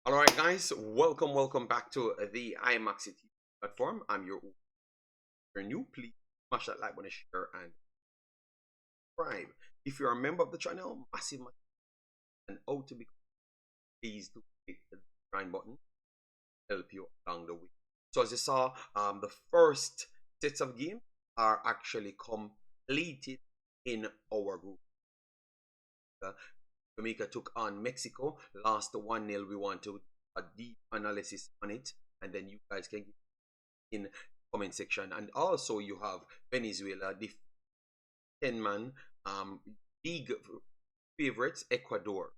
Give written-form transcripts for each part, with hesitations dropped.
All right, guys, welcome back to the Imaxit platform. I'm your If you're new. Please smash that like button, share, and subscribe. If you're a member of the channel, massive and out to be, please do click the join button. Help you along the way. So as you saw, the first sets of games are actually completed in our group. Jamaica took on Mexico, lost 1-0. We want to do a deep analysis on it, and then you guys can give in comment section. And also you have Venezuela, the 10-man league favorites, Ecuador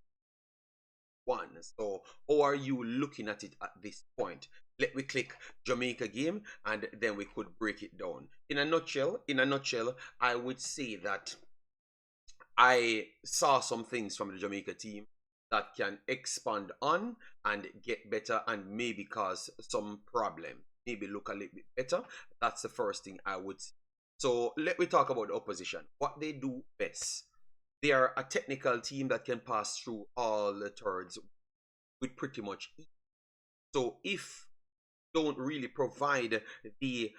one. So how are you looking at it at this point? Let me click Jamaica game and then we could break it down. In a nutshell, I would say that I saw some things from the Jamaica team that can expand on and get better and maybe cause some problem. Maybe look a little bit better. That's the first thing I would say. So let me talk about the opposition. What they do best. They are a technical team that can pass through all the thirds with pretty much ease. So if don't really provide the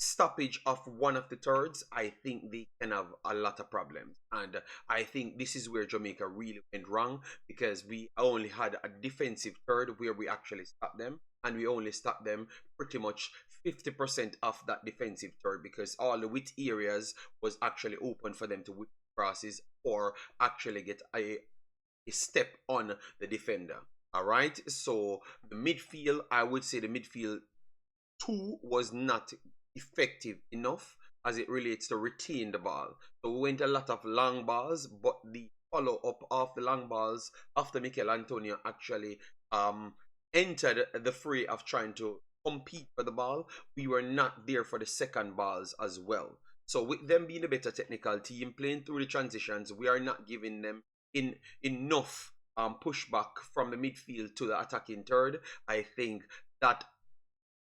stoppage of one of the thirds, I think they can have a lot of problems. And I think this is where Jamaica really went wrong because we only had a defensive third where we actually stopped them, and we only stopped them pretty much 50% of that defensive third because all the width areas was actually open for them to whip crosses or actually get a step on the defender. All right, so the midfield, I would say the midfield two was not effective enough as it relates to retain the ball. So we went a lot of long balls, but the follow up of the long balls after Mikel Antonio actually entered the fray of trying to compete for the ball, we were not there for the second balls as well. So with them being a better technical team playing through the transitions, we are not giving them enough pushback from the midfield to the attacking third. I think that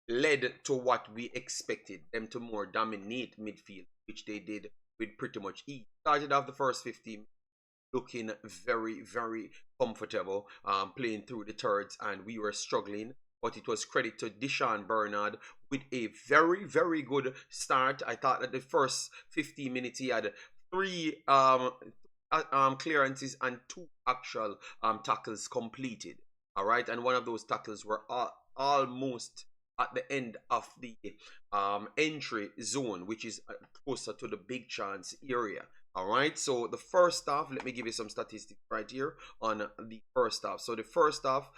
led to what we expected them to more dominate midfield, which they did with pretty much ease. Started off the first 15 looking very, very comfortable, playing through the thirds, and we were struggling. But it was credit to Deshaun Bernard with a very, very good start. I thought that the first 15 minutes he had three clearances and two actual tackles completed. All right, and one of those tackles were almost at the end of the entry zone, which is closer to the big chance area. All right, so the first half, let me give you some statistics right here on the first half. So the first half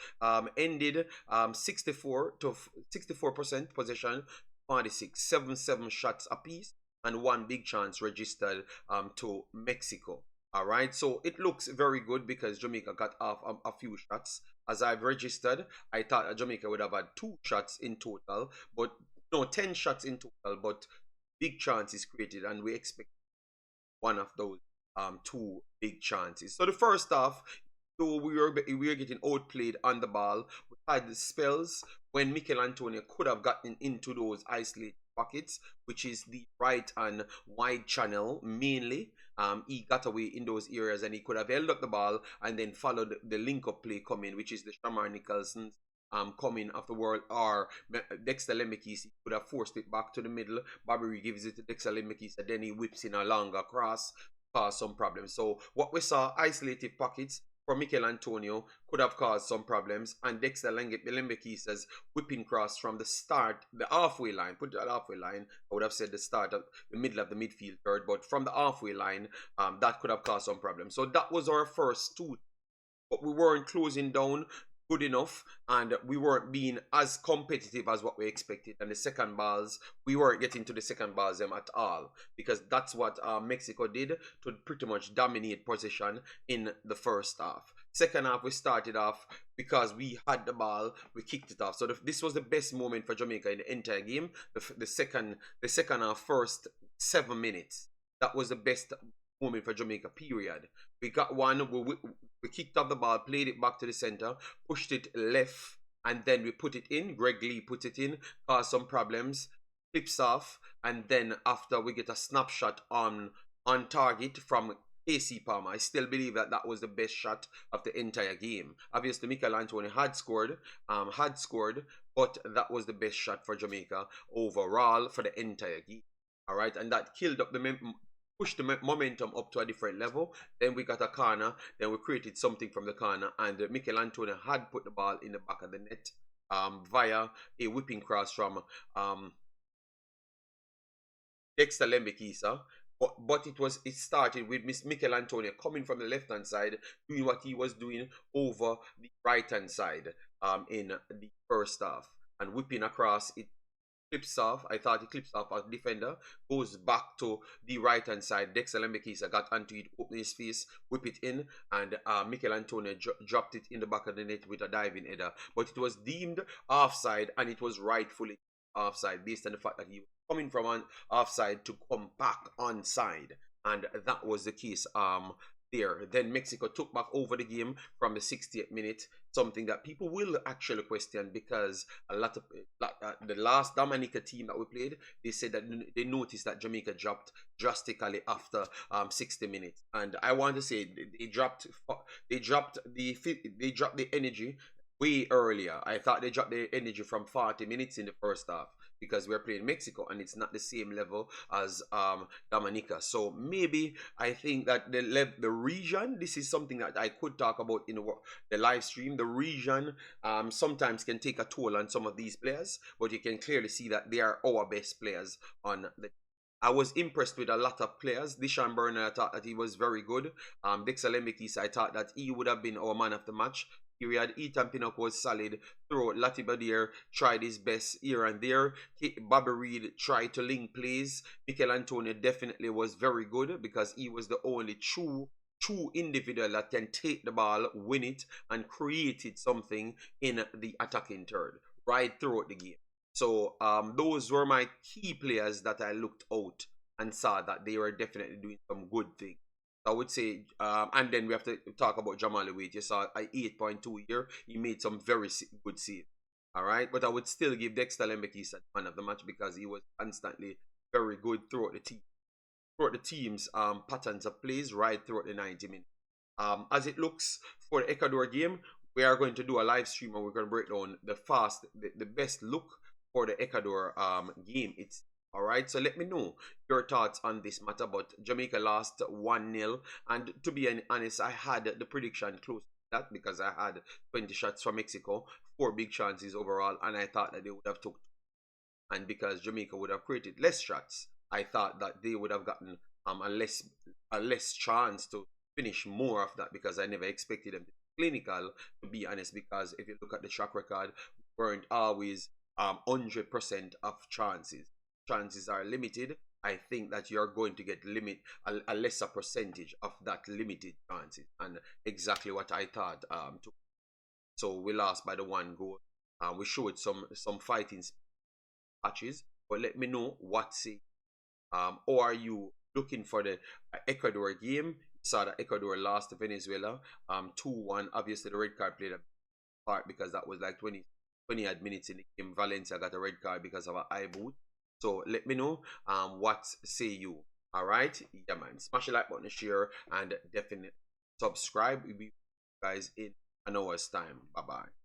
ended 64% possession, 46, 7 shots apiece, and one big chance registered to Mexico. All right, so it looks very good because Jamaica got off a few shots. As I've registered, I thought Jamaica would have had 2 shots in total, but no, 10 shots in total, but big chances created, and we expect one of those 2 big chances. So the first half, though we were getting outplayed on the ball, we had the spells when Mikel Antonio could have gotten into those isolated pockets, which is the right and wide channel mainly. He got away in those areas and he could have held up the ball and then followed the link up play coming, which is the Shamar Nicholson's coming of the world, or Dexter Lemekis. He could have forced it back to the middle. Bobby gives it to Dexter Lemekis and then he whips in a longer cross, cause some problems. So what we saw, isolated pockets for Mikel Antonio could have caused some problems, and Dexter Lembekis says whipping cross from the start, the halfway line, put that halfway line, I would have said the start of the middle of the midfield third, but from the halfway line, that could have caused some problems. So that was our first 2, but we weren't closing down good enough and we weren't being as competitive as what we expected. And the second balls, we weren't getting to the second balls them at all, because that's what Mexico did to pretty much dominate possession in the first half. Second half, we started off because we had the ball, we kicked it off. So this was the best moment for Jamaica in the entire game. The second half, first 7 minutes, that was the best moment for Jamaica, period. We got one, we kicked off the ball, played it back to the center, pushed it left, and then we put it in. Greg Lee put it in, caused some problems, flips off, and then after we get a snapshot on target from AC Palmer. I still believe that that was the best shot of the entire game. Obviously, Michael Antonio had scored, but that was the best shot for Jamaica overall for the entire game. All right, and that killed up pushed the momentum up to a different level. Then we got a corner. Then we created something from the corner, and Michael Antonio had put the ball in the back of the net via a whipping cross from Dexter Lembekisa. But it started with Miss Michael Antonio coming from the left hand side, doing what he was doing over the right hand side in the first half, and whipping across. It clips off. I thought it clips off a defender, goes back to the right hand side. Dexter Lembekisa got onto it, opened his face, whip it in, and Michael Antonio dropped it in the back of the net with a diving header. But it was deemed offside, and it was rightfully offside based on the fact that he was coming from on offside to come back onside, and that was the case there. Then Mexico took back over the game from the 60th minute, something that people will actually question, because a lot of the last Dominica team that we played, they said that they noticed that Jamaica dropped drastically after 60 minutes, and I want to say they dropped the energy way earlier. I thought they dropped their energy from 40 minutes in the first half, because we're playing Mexico and it's not the same level as Dominica. So maybe I think that the region, this is something that I could talk about in the live stream. The region sometimes can take a toll on some of these players, but you can clearly see that they are our best players on the. I was impressed with a lot of players. Dishan Burner, I thought that he was very good. Dexter Lembekis, I thought that he would have been our man of the match. Period. Ethan Pinnock was solid throughout. Latibadir tried his best here and there. Bobby Reed tried to link plays. Michael Antonio definitely was very good, because he was the only true individual that can take the ball, win it, and created something in the attacking third right throughout the game. So those were my key players that I looked out and saw that they were definitely doing some good things. I would say, and then we have to talk about Jamal Wade. You saw an 8.2 here. He made some very good saves. All right, but I would still give Dexter Lembekis man of the match, because he was constantly very good throughout the team's patterns of plays right throughout the 90 minutes. As it looks for the Ecuador game, we are going to do a live stream, and we're going to break down the best look for the Ecuador game. It's all right, so let me know your thoughts on this matter. But Jamaica lost 1-0, and to be honest, I had the prediction close to that, because I had 20 shots from Mexico, 4 big chances overall, and I thought that they would have took, and because Jamaica would have created less shots, I thought that they would have gotten a less chance to finish more of that, because I never expected them to be clinical, to be honest, because if you look at the track record, we weren't always 100% of chances. Chances are limited. I think that you're going to get a lesser percentage of that limited chances, and exactly what I thought. So we lost by the 1 goal. We showed some fighting patches, but let me know what say. Or are you looking for the Ecuador game? You saw that Ecuador lost to Venezuela 2-1. Obviously, the red card played a part, because that was like 20 odd minutes in the game. Valencia got a red card because of an eye boot. So let me know what say you. All right, yeah man, smash the like button, share, and definitely subscribe. We'll be guys in an hour's time. Bye bye.